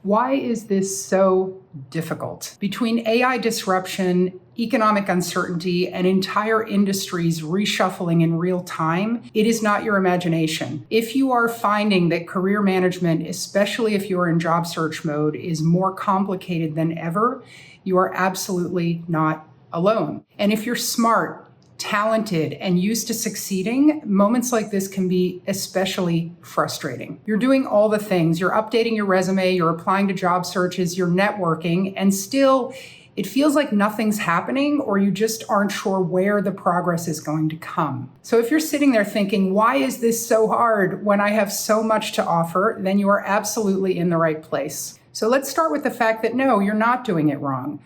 Why is this so difficult? Between AI disruption, economic uncertainty, and entire industries reshuffling in real time, it is not your imagination. If you are finding that career management, especially if you're in job search mode, is more complicated than ever, you are absolutely not alone. And if you're smart, talented, and used to succeeding, moments like this can be especially frustrating. You're doing all the things. You're updating your resume, you're applying to job searches, you're networking, and still it feels like nothing's happening, or you just aren't sure where the progress is going to come. So if you're sitting there thinking, why is this so hard when I have so much to offer, then you are absolutely in the right place. So let's start with the fact that no, you're not doing it wrong.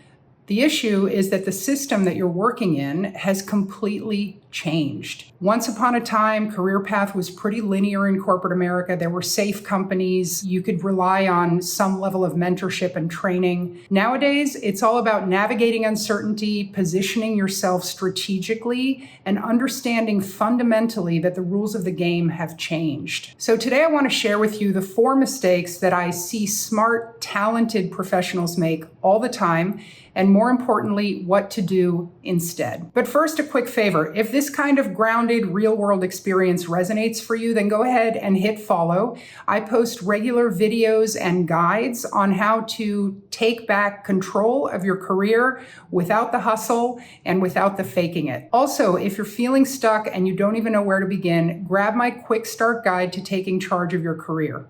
The issue is that the system that you're working in has completely changed. Once upon a time, career path was pretty linear in corporate America. There were safe companies. You could rely on some level of mentorship and training. Nowadays, it's all about navigating uncertainty, positioning yourself strategically, and understanding fundamentally that the rules of the game have changed. So today I want to share with you the 4 mistakes that I see smart, talented professionals make all the time, and more importantly, what to do instead. But first, a quick favor. If this kind of grounded, real-world experience resonates for you, then go ahead and hit follow. I post regular videos and guides on how to take back control of your career without the hustle and without the faking it. Also, if you're feeling stuck and you don't even know where to begin, grab my quick start guide to taking charge of your career.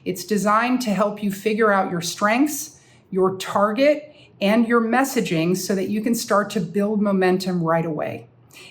It's designed to help you figure out your strengths, your target, and your messaging so that you can start to build momentum right away.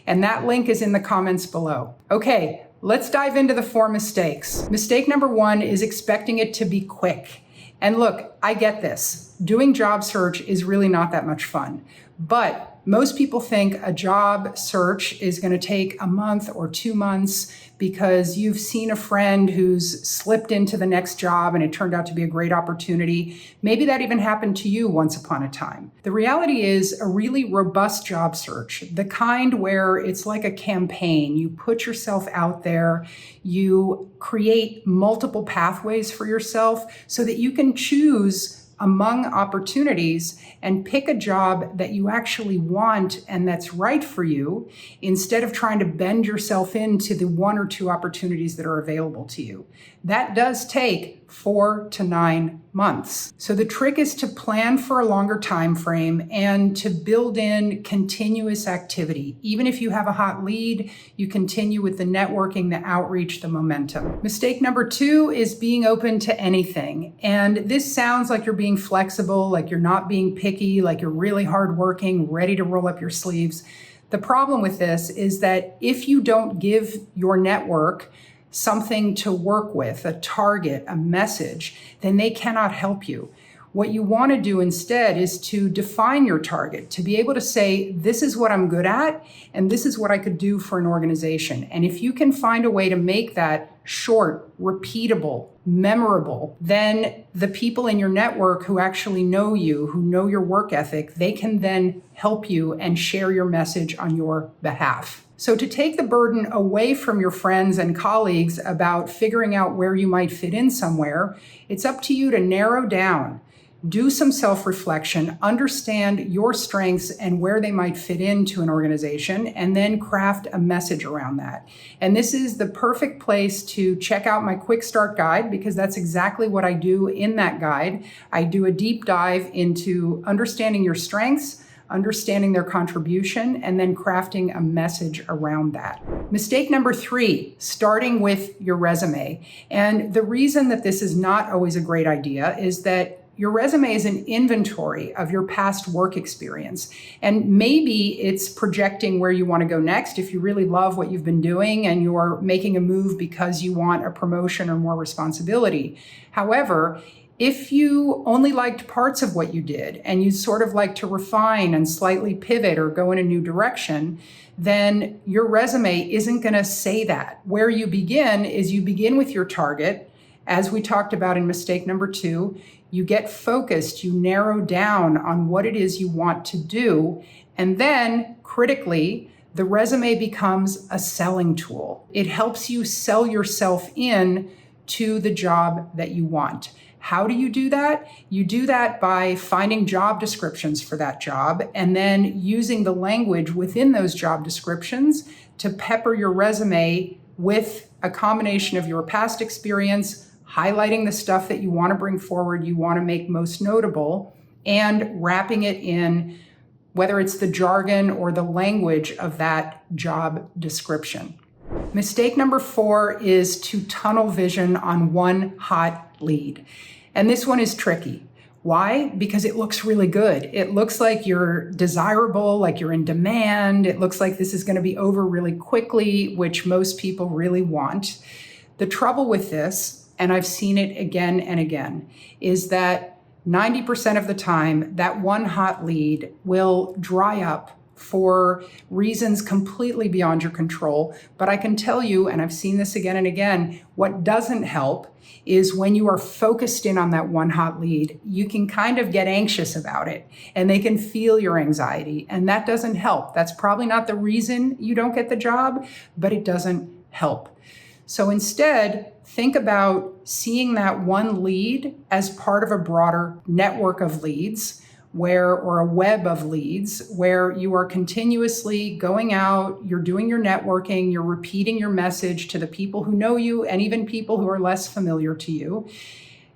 And that link is in the comments below. Okay, let's dive into the 4 mistakes. Mistake number 1 is expecting it to be quick. And look, I get this. Doing job search is really not that much fun. But most people think a job search is going to take a month or 2 months because you've seen a friend who's slipped into the next job and it turned out to be a great opportunity. Maybe that even happened to you once upon a time. The reality is a really robust job search, the kind where it's like a campaign. You put yourself out there, you create multiple pathways for yourself so that you can choose among opportunities and pick a job that you actually want and that's right for you, instead of trying to bend yourself into the 1 or 2 opportunities that are available to you. That does take 4 to 9 months. So the trick is to plan for a longer time frame and to build in continuous activity. Even if you have a hot lead, you continue with the networking, the outreach, the momentum. Mistake number 2 is being open to anything. And this sounds like you're being flexible, like you're not being picky, like you're really hardworking, ready to roll up your sleeves. The problem with this is that if you don't give your network something to work with, a target, a message, then they cannot help you. What you want to do instead is to define your target, to be able to say, this is what I'm good at, and this is what I could do for an organization. And if you can find a way to make that short, repeatable, memorable, then the people in your network who actually know you, who know your work ethic, they can then help you and share your message on your behalf. So to take the burden away from your friends and colleagues about figuring out where you might fit in somewhere, it's up to you to narrow down, do some self-reflection, understand your strengths and where they might fit into an organization, and then craft a message around that. And this is the perfect place to check out my quick start guide, because that's exactly what I do in that guide. I do a deep dive into understanding your strengths, understanding their contribution, and then crafting a message around that. Mistake number 3, starting with your resume. And the reason that this is not always a great idea is that your resume is an inventory of your past work experience. And maybe it's projecting where you want to go next if you really love what you've been doing and you're making a move because you want a promotion or more responsibility. However, if you only liked parts of what you did and you sort of like to refine and slightly pivot or go in a new direction, then your resume isn't going to say that. Where you begin is you begin with your target, as we talked about in mistake number 2. You get focused, you narrow down on what it is you want to do, and then critically, the resume becomes a selling tool. It helps you sell yourself in to the job that you want. How do you do that? You do that by finding job descriptions for that job and then using the language within those job descriptions to pepper your resume with a combination of your past experience, highlighting the stuff that you want to bring forward, you want to make most notable, and wrapping it in whether it's the jargon or the language of that job description. Mistake number 4 is to tunnel vision on one hot lead. And this one is tricky. Why? Because it looks really good. It looks like you're desirable, like you're in demand. It looks like this is going to be over really quickly, which most people really want. The trouble with this, and I've seen it again and again, is that 90% of the time, that one hot lead will dry up for reasons completely beyond your control. But I can tell you, and I've seen this again and again, what doesn't help is when you are focused in on that one hot lead, you can kind of get anxious about it and they can feel your anxiety. And that doesn't help. That's probably not the reason you don't get the job, but it doesn't help. So instead, think about seeing that one lead as part of a broader network of leads or a web of leads where you are continuously going out, you're doing your networking, you're repeating your message to the people who know you and even people who are less familiar to you.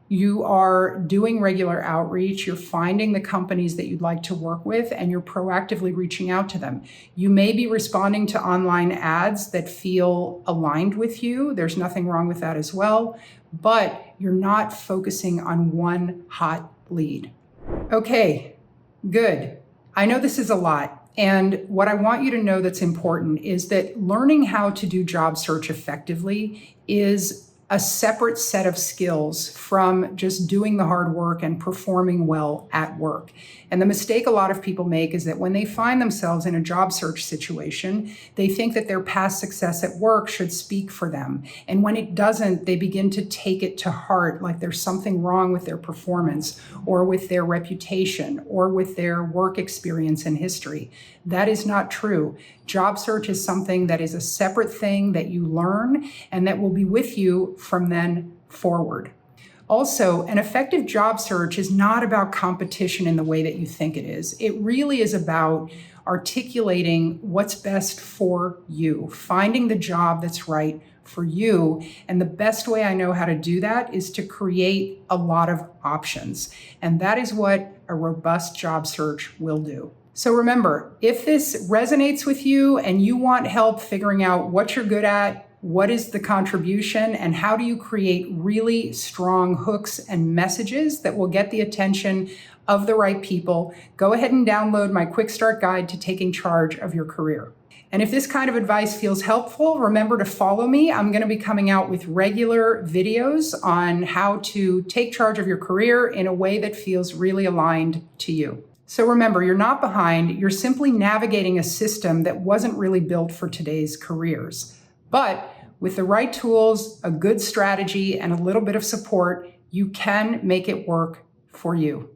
You are doing regular outreach, you're finding the companies that you'd like to work with, and you're proactively reaching out to them. You may be responding to online ads that feel aligned with you. There's nothing wrong with that as well, but you're not focusing on one hot lead. Okay, good. I know this is a lot. And what I want you to know that's important is that learning how to do job search effectively is a separate set of skills from just doing the hard work and performing well at work. And the mistake a lot of people make is that when they find themselves in a job search situation, they think that their past success at work should speak for them. And when it doesn't, they begin to take it to heart, like there's something wrong with their performance or with their reputation or with their work experience and history. That is not true. Job search is something that is a separate thing that you learn and that will be with you from then forward. Also, an effective job search is not about competition in the way that you think it is. It really is about articulating what's best for you, finding the job that's right for you. And the best way I know how to do that is to create a lot of options. And that is what a robust job search will do. So remember, if this resonates with you and you want help figuring out what you're good at, what is the contribution, and how do you create really strong hooks and messages that will get the attention of the right people, go ahead and download my Quick Start Guide to Taking Charge of Your Career. And if this kind of advice feels helpful, remember to follow me. I'm going to be coming out with regular videos on how to take charge of your career in a way that feels really aligned to you. So remember, you're not behind, you're simply navigating a system that wasn't really built for today's careers. But with the right tools, a good strategy, and a little bit of support, you can make it work for you.